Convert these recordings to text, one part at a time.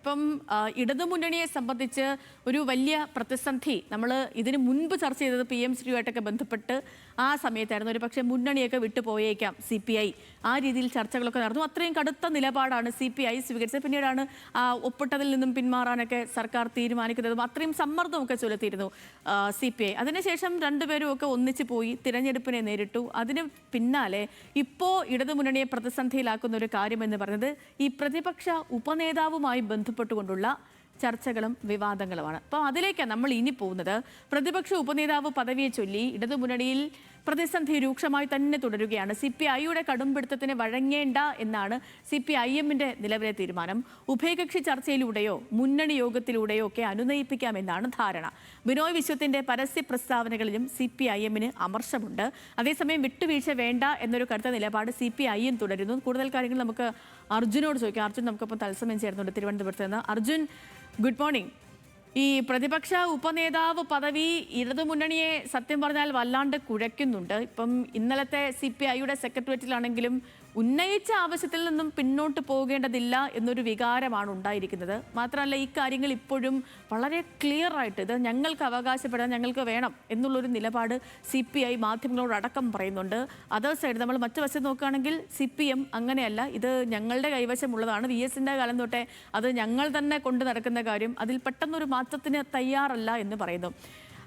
ഇപ്പം ഇടതുമുന്നണിയെ സംബന്ധിച്ച് ഒരു വലിയ പ്രതിസന്ധി നമ്മൾ ഇതിന് മുൻപ് ചർച്ച ചെയ്തത് PM ശ്രീയുമായിട്ടൊക്കെ ബന്ധപ്പെട്ട് ആ സമയത്തായിരുന്നു. ഒരു പക്ഷേ മുന്നണിയൊക്കെ വിട്ടുപോയേക്കാം CPI. ആ രീതിയിൽ ചർച്ചകളൊക്കെ നടന്നു. അത്രയും കടുത്ത നിലപാടാണ് CPI സ്വീകരിച്ചത്. പിന്നീടാണ് ഒപ്പിട്ടതിൽ നിന്നും പിന്മാറാനൊക്കെ സർക്കാർ തീരുമാനിക്കുന്നതും അത്രയും സമ്മർദ്ദമൊക്കെ ചെലുത്തിയിരുന്നു CPI. അതിനുശേഷം രണ്ടുപേരും ഒക്കെ ഒന്നിച്ച് പോയി തിരഞ്ഞെടുപ്പിനെ നേരിട്ടു. അതിന് പിന്നാലെ ഇപ്പോൾ ഇടതുമുന്നണിയെ പ്രതിസന്ധിയിലാക്കുന്ന ഒരു കാര്യമെന്ന് പറയുന്നത് ഈ പ്രതിപക്ഷ ഉപനേതാവുമായി ബന്ധപ്പെട്ടുകൊണ്ടുള്ള ചർച്ചകളും വിവാദങ്ങളുമാണ്. അപ്പോൾ അതിലേക്കാണ് നമ്മൾ ഇനി പോകുന്നത്. പ്രതിപക്ഷ ഉപനേതാവ് പദവിയെ ചൊല്ലി ഇടതുമുന്നണിയിൽ പ്രതിസന്ധി രൂക്ഷമായി തന്നെ തുടരുകയാണ്. CPIയുടെ കടുംപിടുത്തത്തിന് വഴങ്ങേണ്ട എന്നാണ് CPIMന്റെ നിലവിലെ തീരുമാനം. ഉഭയകക്ഷി ചർച്ചയിലൂടെയോ മുന്നണി യോഗത്തിലൂടെയോ ഒക്കെ അനുനയിപ്പിക്കാമെന്നാണ് ധാരണ. ബിനോയ് വിശ്വത്തിന്റെ പരസ്യ പ്രസ്താവനകളിലും CPIMന് അമർഷമുണ്ട്. അതേസമയം വിട്ടുവീഴ്ച വേണ്ട എന്നൊരു കടുത്ത നിലപാട് CPIM തുടരുന്നു. കൂടുതൽ കാര്യങ്ങൾ നമുക്ക് അർജുനോട് ചോദിക്കാം. അർജുൻ നമുക്കിപ്പോൾ തത്സമയം ചേർന്നുണ്ട് തിരുവനന്തപുരത്ത് നിന്ന്. Arjun, good morning. ഈ പ്രതിപക്ഷ ഉപനേതാവ് പദവി ഇടതുമുന്നണിയെ സത്യം പറഞ്ഞാൽ വല്ലാണ്ട് കുഴയ്ക്കുന്നുണ്ട്. ഇപ്പം ഇന്നലത്തെ CPIയുടെ സെക്രട്ടേറിയറ്റിലാണെങ്കിലും ഉന്നയിച്ച ആവശ്യത്തിൽ നിന്നും പിന്നോട്ട് പോകേണ്ടതില്ല എന്നൊരു വികാരമാണ് ഉണ്ടായിരിക്കുന്നത്. മാത്രമല്ല ഈ കാര്യങ്ങൾ ഇപ്പോഴും വളരെ ക്ലിയർ ആയിട്ട് ഇത് ഞങ്ങൾക്ക് അവകാശപ്പെടാൻ ഞങ്ങൾക്ക് വേണം എന്നുള്ളൊരു നിലപാട് CPI മാധ്യമങ്ങളോടടക്കം പറയുന്നുണ്ട്. അതർ സൈഡ് നമ്മൾ മറ്റു വശം നോക്കുകയാണെങ്കിൽ CPM അങ്ങനെയല്ല, ഇത് ഞങ്ങളുടെ കൈവശമുള്ളതാണ്, VSന്റെ കാലം തൊട്ടേ അത് ഞങ്ങൾ തന്നെ കൊണ്ടു നടക്കുന്ന കാര്യം, അതിൽ പെട്ടെന്നൊരു മാറ്റത്തിന് തയ്യാറല്ല എന്ന് പറയുന്നു.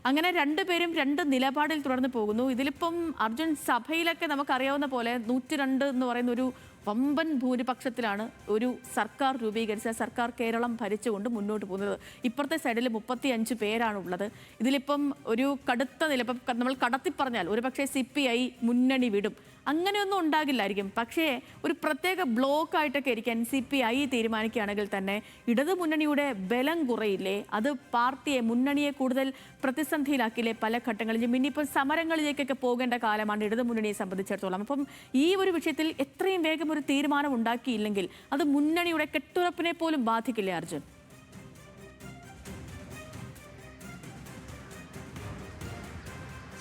അങ്ങനെ രണ്ടുപേരും രണ്ട് നിലപാടിൽ തുടർന്ന് പോകുന്നു. ഇതിലിപ്പം അർജുൻ, സഭയിലൊക്കെ നമുക്കറിയാവുന്ന പോലെ 102 എന്ന് പറയുന്ന ഒരു വമ്പൻ ഭൂരിപക്ഷത്തിലാണ് ഒരു സർക്കാർ രൂപീകരിച്ച സർക്കാർ കേരളം ഭരിച്ചുകൊണ്ട് മുന്നോട്ട് പോകുന്നത്. ഇപ്പുറത്തെ സൈഡിൽ 35 പേരാണ് ഉള്ളത്. ഇതിലിപ്പം ഒരു കടുത്ത നിലപ്പം നമ്മൾ കടത്തി പറഞ്ഞാൽ ഒരു പക്ഷേ CPI മുന്നണി വിടും, അങ്ങനെയൊന്നും ഉണ്ടാകില്ലായിരിക്കും. പക്ഷേ ഒരു പ്രത്യേക ബ്ലോക്കായിട്ടൊക്കെ ഇരിക്കാൻ CPI തീരുമാനിക്കുകയാണെങ്കിൽ തന്നെ ഇടതുമുന്നണിയുടെ ബലം കുറയില്ലേ? അത് പാർട്ടിയെ, മുന്നണിയെ കൂടുതൽ പ്രതിസന്ധിയിലാക്കിയില്ലേ പല ഘട്ടങ്ങളിലും? ഇനിയിപ്പം സമരങ്ങളിലേക്കൊക്കെ പോകേണ്ട കാലമാണ് ഇടതുമുന്നണിയെ സംബന്ധിച്ചിടത്തോളം. അപ്പം ഈ ഒരു വിഷയത്തിൽ എത്രയും വേഗം ഒരു തീരുമാനം ഉണ്ടാക്കിയില്ലെങ്കിൽ അത് മുന്നണിയുടെ കെട്ടുറപ്പിനെ പോലും ബാധിക്കില്ലേ അർജുൻ?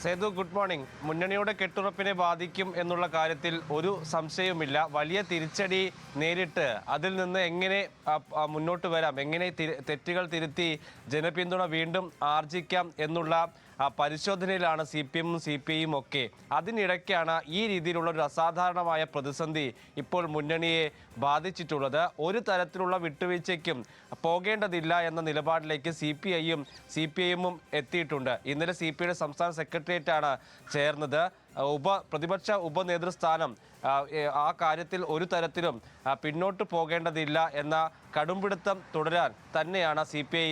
Sethu, good morning. മുന്നണിയുടെ കെട്ടുറപ്പിനെ ബാധിക്കും എന്നുള്ള കാര്യത്തിൽ ഒരു സംശയവുമില്ല. വലിയ തിരിച്ചടി നേരിട്ട് അതിൽ നിന്ന് എങ്ങനെ മുന്നോട്ട് വരാം, എങ്ങനെ തെറ്റുകൾ തിരുത്തി ജനപിന്തുണ വീണ്ടും ആർജിക്കാം എന്നുള്ള പരിശോധനയിലാണ് CPMും CPIയും ഒക്കെ. അതിനിടയ്ക്കാണ് ഈ രീതിയിലുള്ള ഒരു അസാധാരണമായ പ്രതിസന്ധി ഇപ്പോൾ മുന്നണിയെ ബാധിച്ചിട്ടുള്ളത്. ഒരു തരത്തിലുള്ള വിട്ടുവീഴ്ചയ്ക്കും പോകേണ്ടതില്ല എന്ന നിലപാടിലേക്ക് CPIയും CPIMും എത്തിയിട്ടുണ്ട്. ഇന്നലെ CPIയുടെ സംസ്ഥാന സെക്രട്ടേറിയറ്റാണ് ചേർന്നത്. പ്രതിപക്ഷ ഉപനേതൃസ്ഥാനം ആ കാര്യത്തിൽ ഒരു തരത്തിലും പിന്നോട്ട് പോകേണ്ടതില്ല എന്ന കടുംപിടുത്തം തുടരാൻ തന്നെയാണ് CPI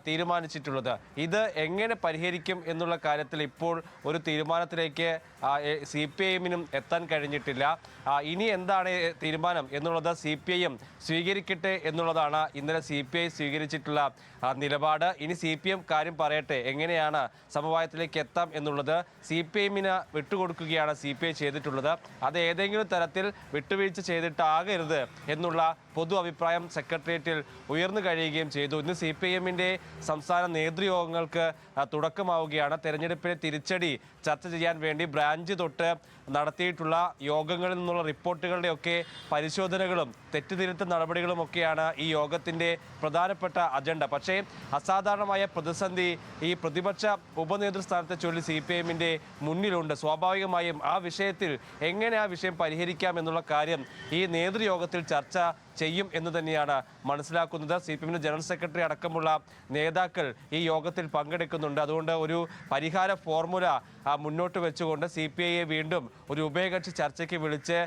തീരുമാനിച്ചിട്ടുള്ളത്. ഇത് എങ്ങനെ പരിഹരിക്കും എന്നുള്ള കാര്യത്തിൽ ഇപ്പോൾ ഒരു തീരുമാനത്തിലേക്ക് CPIമിനും എത്താൻ കഴിഞ്ഞിട്ടില്ല. ഇനി എന്താണ് തീരുമാനം എന്നുള്ളത് CPIയും സ്വീകരിക്കട്ടെ എന്നുള്ളതാണ് ഇന്നലെ CPI സ്വീകരിച്ചിട്ടുള്ള നിലപാട്. ഇനി CPM കാര്യം പറയട്ടെ, എങ്ങനെയാണ് സമവായത്തിലേക്ക് എത്താം എന്നുള്ളത് CPIമിന് വിട്ടുകൊടുക്കുകയാണ് CPI ചെയ്തിട്ടുള്ളത്. അത് ഏതെങ്കിലും തരത്തിൽ വിട്ടുവീഴ്ച ചെയ്തിട്ടാകരുത് എന്നുള്ള പൊതു അഭിപ്രായം സെക്രട്ടേറിയറ്റിൽ ഉയർന്നു കഴിയുകയും ചെയ്തു. ഇന്ന് CPIമിൻ്റെ സംസ്ഥാന നേതൃയോഗങ്ങൾക്ക് തുടക്കമാവുകയാണ്. തെരഞ്ഞെടുപ്പിലെ തിരിച്ചടി ചർച്ച ചെയ്യാൻ വേണ്ടി ബ്രാഞ്ച് തൊട്ട് നടത്തിയിട്ടുള്ള യോഗങ്ങളിൽ നിന്നുള്ള റിപ്പോർട്ടുകളുടെയൊക്കെ പരിശോധനകളും തെറ്റുതിരുത്തൽ നടപടികളും ഒക്കെയാണ് ഈ യോഗത്തിൻ്റെ പ്രധാനപ്പെട്ട അജണ്ട. പക്ഷേ അസാധാരണമായ പ്രതിസന്ധി ഈ പ്രതിപക്ഷ ഉപനേതൃസ്ഥാനത്തെ ചൊല്ലി CPIമിൻ്റെ മുന്നിലുണ്ട്. സ്വാഭാവികമായും ആ വിഷയത്തിൽ എങ്ങനെ ആ വിഷയം പരിഹരിക്കാം എന്നുള്ള കാര്യം ഈ നേതൃയോഗത്തിൽ ചർച്ച ചെയ്യും എന്ന് തന്നെയാണ് മനസ്സിലാക്കുന്നത്. CPIമിൻ്റെ ജനറൽ സെക്രട്ടറി അടക്കമുള്ള നേതാക്കൾ ഈ യോഗത്തിൽ പങ്കെടുക്കുന്നുണ്ട്. അതുകൊണ്ട് ഒരു പരിഹാര ഫോർമുല മുന്നോട്ട് വെച്ചുകൊണ്ട് CPIയെ വീണ്ടും ഒരു ഉഭയകക്ഷി ചർച്ചയ്ക്ക് വിളിച്ച്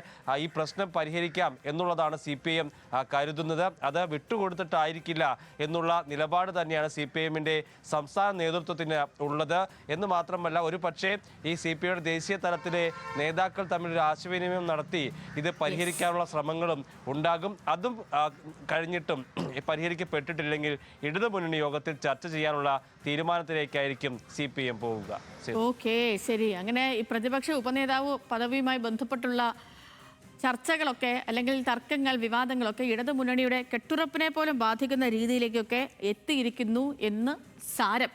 ഈ പ്രശ്നം പരിഹരിക്കാം എന്നുള്ളതാണ് CPIM കരുതുന്നത്. അത് വിട്ടുകൊടുത്തിട്ടായിരിക്കില്ല എന്നുള്ള നിലപാട് തന്നെയാണ് CPIമിൻ്റെ സംസ്ഥാന നേതൃത്വത്തിന് ഉള്ളത്. എന്ന് മാത്രമല്ല, ഒരു പക്ഷേ ഈ CPIയുടെ ദേശീയ തലത്തിലെ നേതാക്കൾ തമ്മിൽ ഒരു ആശയവിനിമയം നടത്തി ഇത് പരിഹരിക്കാനുള്ള ശ്രമങ്ങളും ഉണ്ടാകും. അതും കഴിഞ്ഞിട്ടും പരിഹരിക്കപ്പെട്ടിട്ടില്ലെങ്കിൽ ഇടതുമുന്നണി യോഗത്തിൽ ചർച്ച ചെയ്യാനുള്ള തീരുമാനത്തിലേക്കായിരിക്കും CPM പോവുക. ഓക്കെ, ശരി. അങ്ങനെ ഈ പ്രതിപക്ഷ ഉപനേതാവ് പദവിയുമായി ബന്ധപ്പെട്ടുള്ള ചർച്ചകളൊക്കെ അല്ലെങ്കിൽ തർക്കങ്ങൾ, വിവാദങ്ങളൊക്കെ ഇടതുമുന്നണിയുടെ കെട്ടുറപ്പിനെ പോലും ബാധിക്കുന്ന രീതിയിലേക്കൊക്കെ എത്തിയിരിക്കുന്നു എന്ന് സാരം.